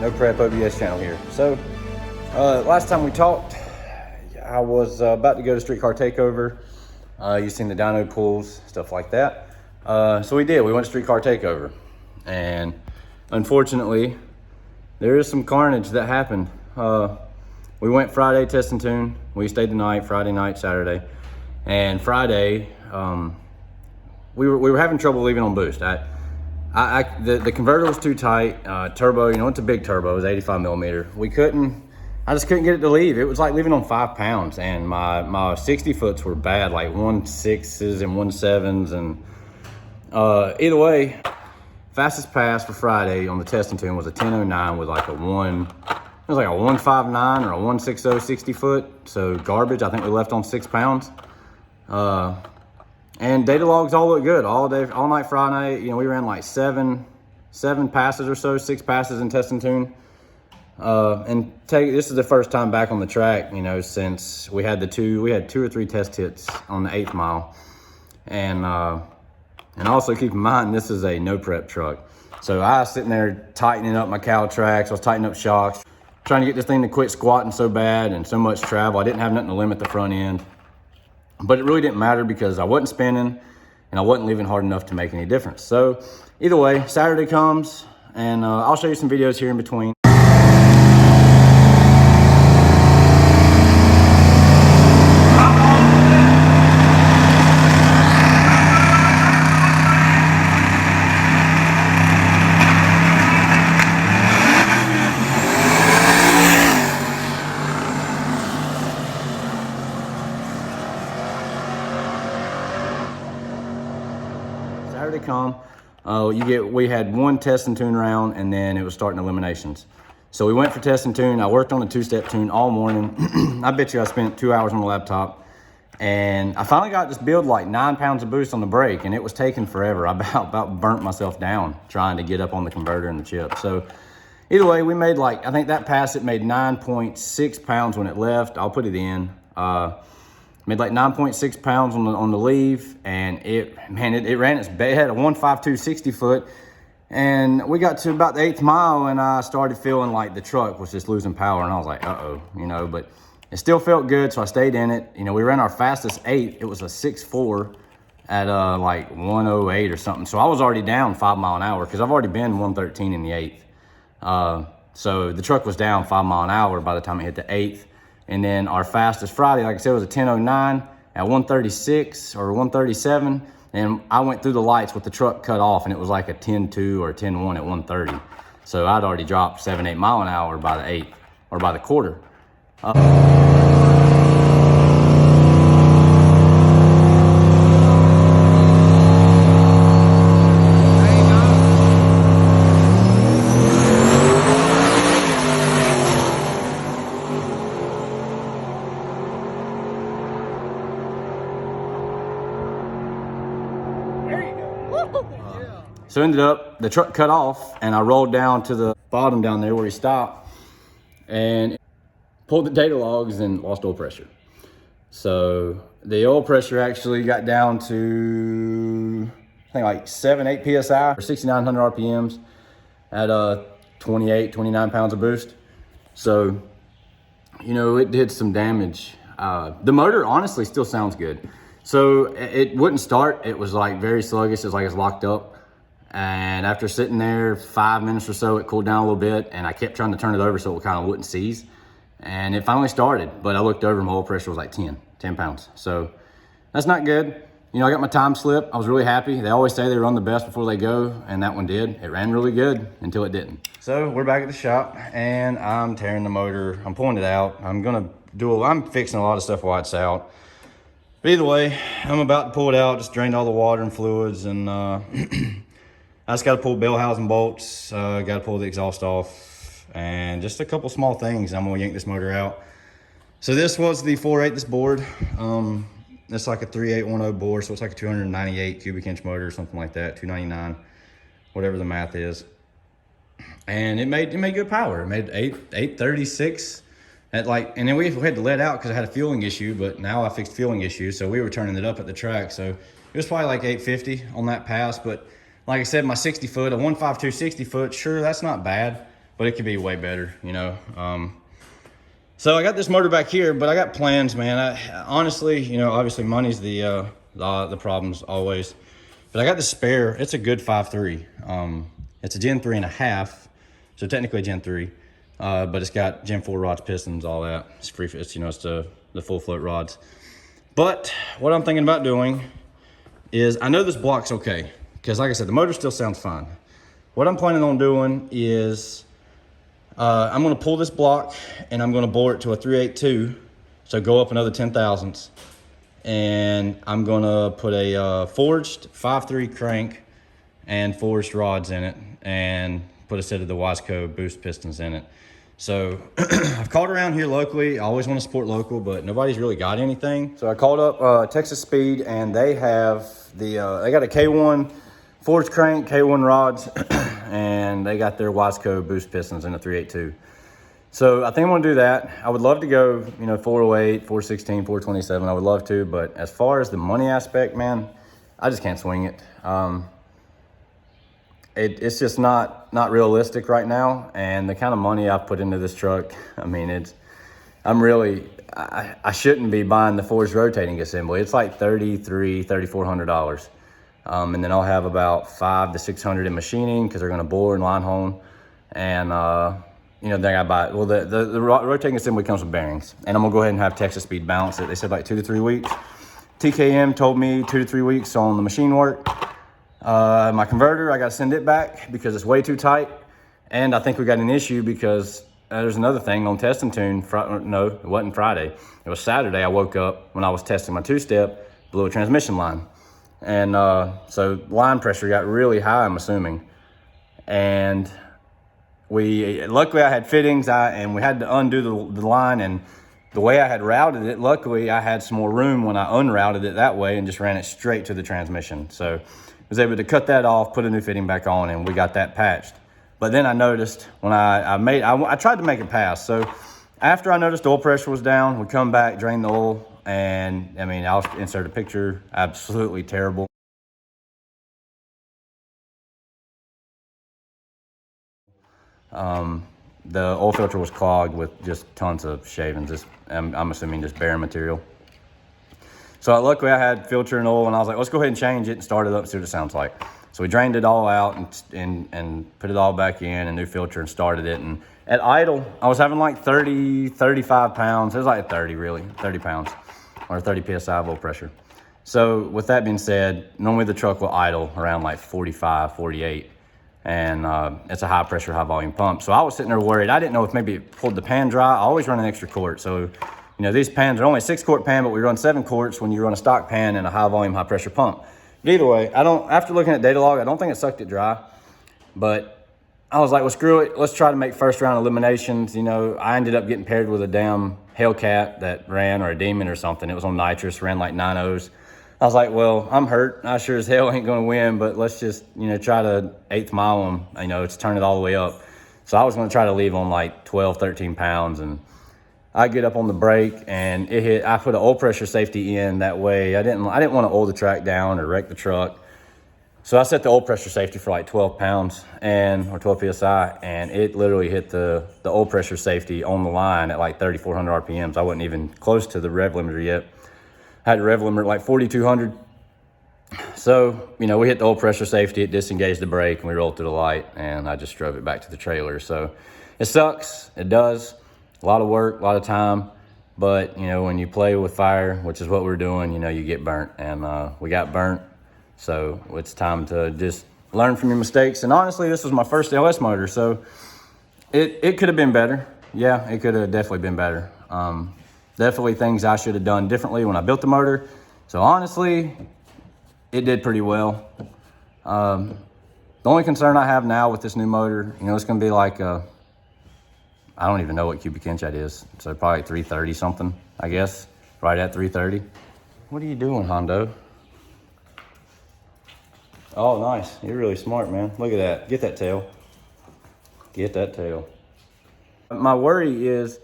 No Prep OBS channel here. So, last time we talked, I was about to go to Streetcar Takeover. You've seen the dyno pools, stuff like that. So we did. We went to Streetcar Takeover, and unfortunately, there is some carnage that happened. We went Friday test and tune. We stayed the night, Friday night, Saturday, and Friday we were having trouble leaving on boost. The converter was too tight. Turbo, it's a big turbo. It was 85 millimeter. I just couldn't get it to leave. It was like leaving on 5 pounds, and my 60 foots were bad, like 1.6s and 1.7s, and either way, fastest pass for Friday on the test and tune was a 10.09 with like a 1.59 or a 1.60 60 foot. So garbage. I think we left on 6 pounds. And data logs all look good all day, all night Friday. We ran like seven passes or so, 6 passes in test and tune. This is the first time back on the track, since we had 2 or 3 test hits on the 8th mile. And also keep in mind, this is a no prep truck. So I was sitting there tightening up my cowl tracks. I was tightening up shocks, trying to get this thing to quit squatting so bad and so much travel. I didn't have nothing to limit the front end. But it really didn't matter because I wasn't spinning and I wasn't leaving hard enough to make any difference. So either way, Saturday comes, and I'll show you some videos here in between. Saturday come, we had 1 test and tune round, and then it was starting eliminations. So we went for test and tune. I worked on the 2-step tune all morning. I bet you I spent 2 hours on the laptop, and I finally got this build like 9 pounds of boost on the brake, and it was taking forever. I about burnt myself down trying to get up on the converter and the chip. So either way, we made I think that pass, it made 9.6 pounds when it left. I'll put it in. Made like 9.6 pounds on the leave, and it ran its bed. It had a 1.52 60 foot, and we got to about the 8th mile, and I started feeling like the truck was just losing power, and I was like, but it still felt good, so I stayed in it. We ran our fastest 8. It was a 6.4 at like 1.08 or something. So I was already down 5 mile an hour because I've already been 113 in the 8th. So the truck was down 5 mile an hour by the time it hit the 8th. And then our fastest Friday, like I said, was a 10.09 at 136 or 137. And I went through the lights with the truck cut off, and it was like a 10.2 or 10.1 at 130. So I'd already dropped 7-8 mile an hour by the 8th or by the quarter. So ended up, the truck cut off, and I rolled down to the bottom down there where he stopped and pulled the data logs and lost oil pressure. So the oil pressure actually got down to, I think like 7-8 PSI or 6,900 RPMs at 29 pounds of boost. So, it did some damage. The motor honestly still sounds good. So it wouldn't start. It was like very sluggish. It's like it's locked up. And after sitting there 5 minutes or so, it cooled down a little bit, and I kept trying to turn it over so it kind of wouldn't seize. And it finally started, but I looked over and my oil pressure was like 10 pounds. So that's not good. I got my time slip. I was really happy. They always say they run the best before they go, and that one did. It ran really good until it didn't. So we're back at the shop, and I'm tearing the motor. I'm pulling it out. I'm fixing a lot of stuff while it's out. But either way, I'm about to pull it out. Just drained all the water and fluids, and I just got to pull bell housing bolts, got to pull the exhaust off, and just a couple small things. I'm going to yank this motor out. So this was the 4.8, this board. It's like a 3.810 bore, so it's like a 298 cubic inch motor or something like that, 299, whatever the math is. And it made good power. It made 836 at and then we had to let out because I had a fueling issue, but now I fixed fueling issues, so we were turning it up at the track. So it was probably like 850 on that pass, but like I said, my 60 foot, a 1.52 60 foot, sure, that's not bad. but it could be way better, you know. So I got this motor back here, but I got plans, man. I honestly, you know, obviously money's the problems always, but I got this spare. It's a good 5.3. It's a Gen 3.5, so technically Gen 3, but it's got Gen 4 rods, pistons, all that. It's free. It's, you know, it's the full float rods. But what I'm thinking about doing is, I know this block's okay, because like I said, the motor still sounds fine. What I'm planning on doing is I'm going to pull this block and I'm going to bore it to a 382, so go up another 10 thousandths, and I'm going to put a forged 5.3 crank and forged rods in it, and put a set of the Wasco boost pistons in it. So I've called around here locally. I always want to support local, but nobody's really got anything. So I called up Texas Speed, and they have they got a K1 forged crank, K1 rods, and they got their Wasco boost pistons in a 382. So I think I'm gonna do that. I would love to go, you know, 408, 416, 427. I would love to, but as far as the money aspect, man, I just can't swing it. It's just not realistic right now, and the kind of money I've put into this truck, I mean, I shouldn't be buying the forged rotating assembly. It's like $3,400. And then I'll have about $500 to $600 in machining, because they're gonna bore and line hone. And you know, then I buy, well, the rotating assembly comes with bearings, and I'm gonna go ahead and have Texas Speed balance it. They said like 2 to 3 weeks. TKM told me 2 to 3 weeks on the machine work. My converter, I got to send it back because it's way too tight. And I think we got an issue because there's another thing on test and tune. No, it wasn't Friday. It was Saturday. I woke up when I was testing my two-step, blew a transmission line. And so line pressure got really high, I'm assuming. And luckily I had fittings, and we had to undo the line, and the way I had routed it, luckily I had some more room when I unrouted it that way and just ran it straight to the transmission. So I was able to cut that off, put a new fitting back on, and we got that patched. But then I noticed when I tried to make it pass. So after I noticed the oil pressure was down, we come back, drain the oil, and I mean, I'll insert a picture, absolutely terrible. The oil filter was clogged with just tons of shavings. I'm assuming just bare material. So luckily I had filter and oil, and I was like, let's go ahead and change it and start it up and see what it sounds like. So we drained it all out and put it all back in, a new filter, and started it. And at idle, I was having like 30, 35 pounds. It was like 30 really, 30 pounds or 30 PSI of oil pressure. So with that being said, normally the truck will idle around like 45, 48. And it's a high pressure, high volume pump. So I was sitting there worried. I didn't know if maybe it pulled the pan dry. I always run an extra quart. So, you know, these pans are only a 6-quart pan, but we run 7 quarts when you run a stock pan and a high volume, high pressure pump. But either way, after looking at data log, I don't think it sucked it dry. But I was like, well, screw it. Let's try to make first round eliminations. You know, I ended up getting paired with a damn Hellcat that ran, or a Demon or something. It was on nitrous, ran like 9.0s. I was like, well, I'm hurt. I sure as hell ain't going to win, but let's just, you know, try to 8th mile them. You know, it's turn it all the way up. So I was going to try to leave on like 12, 13 pounds. And I get up on the brake, and it hit. I put an oil pressure safety in that way. I didn't want to oil the track down or wreck the truck. So I set the oil pressure safety for like 12 pounds or 12 PSI, and it literally hit the oil pressure safety on the line at like 3,400 RPMs. I wasn't even close to the rev limiter yet. I had a rev limiter at like 4,200. So, you know, we hit the oil pressure safety, it disengaged the brake, and we rolled through the light, and I just drove it back to the trailer. So it sucks, it does. A lot of work, a lot of time, but, you know, when you play with fire, which is what we're doing, you know, you get burnt, and we got burnt. So it's time to just learn from your mistakes. And honestly, this was my first LS motor, so it could have been better. Yeah, it could have definitely been better. Definitely things I should have done differently when I built the motor. So honestly, it did pretty well. The only concern I have now with this new motor, you know, it's gonna be like, I don't even know what cubic inch that is. So probably 330 something, I guess, right at 330. What are you doing, Hondo? Oh, nice, you're really smart, man. Look at that, get that tail. Get that tail. My worry is,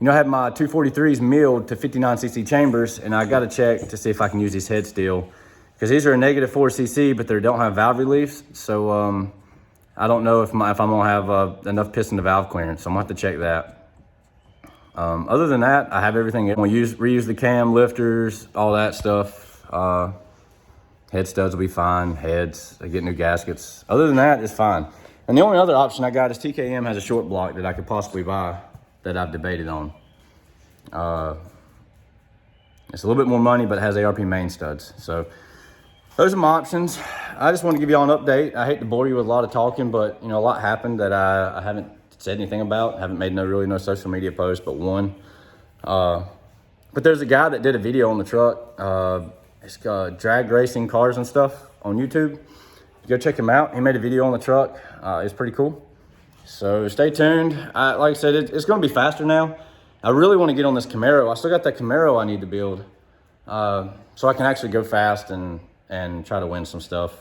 you know, I have my 243s milled to 59cc chambers, and I got to check to see if I can use these head steel, because these are a -4cc, but they don't have valve reliefs. So I don't know if I'm gonna have enough piston to valve clearance, so I'm gonna have to check that. Other than that, I have everything. I'm gonna reuse the cam, lifters, all that stuff. Head studs will be fine. Heads, I get new gaskets. Other than that, it's fine. And the only other option I got is TKM has a short block that I could possibly buy that I've debated on. It's a little bit more money, but it has ARP main studs. So those are my options. I just want to give y'all an update. I hate to bore you with a lot of talking, but you know, a lot happened that I haven't said anything about. I haven't made really no social media posts, but one. But there's a guy that did a video on the truck. It's got drag racing cars and stuff on YouTube. Go check him out. He made a video on the truck. It's pretty cool. So stay tuned. Like I said, it's going to be faster now. I really want to get on this Camaro. I still got that Camaro I need to build, so I can actually go fast and try to win some stuff.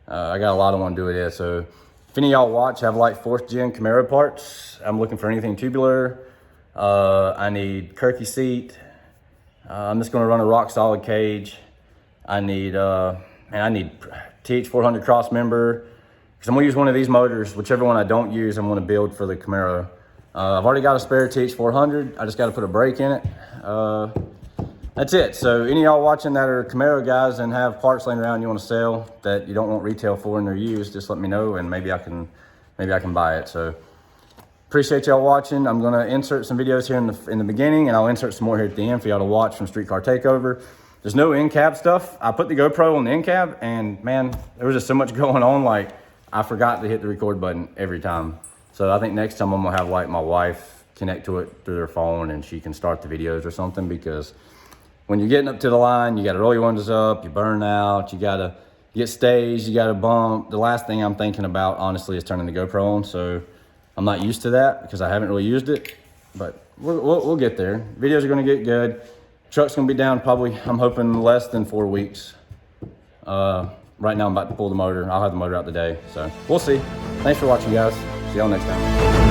I got a lot I want to do with it. So if any of y'all watch have like 4th gen Camaro parts, I'm looking for anything tubular. I need Kirky seat. I'm just going to run a rock solid cage. I need TH400 cross member, because I'm going to use one of these motors. Whichever one I don't use, I'm going to build for the Camaro. I've already got a spare TH400. I just got to put a brake in it. That's it. So any of y'all watching that are Camaro guys and have parts laying around you want to sell that you don't want retail for and they're used, just let me know and maybe I can buy it. So appreciate y'all watching. I'm going to insert some videos here in the beginning, and I'll insert some more here at the end for y'all to watch from Streetcar Takeover. There's no in-cab stuff. I put the GoPro on the in-cab, and man, there was just so much going on. Like, I forgot to hit the record button every time. So I think next time I'm gonna have like my wife connect to it through their phone and she can start the videos or something, because when you're getting up to the line, you gotta roll your windows up, you burn out, you gotta get staged, you gotta bump. The last thing I'm thinking about, honestly, is turning the GoPro on. So I'm not used to that because I haven't really used it, but we'll get there. Videos are gonna get good. Truck's gonna be down probably, I'm hoping, less than 4 weeks. Right now I'm about to pull the motor. I'll have the motor out today, so we'll see. Thanks for watching, guys. See y'all next time.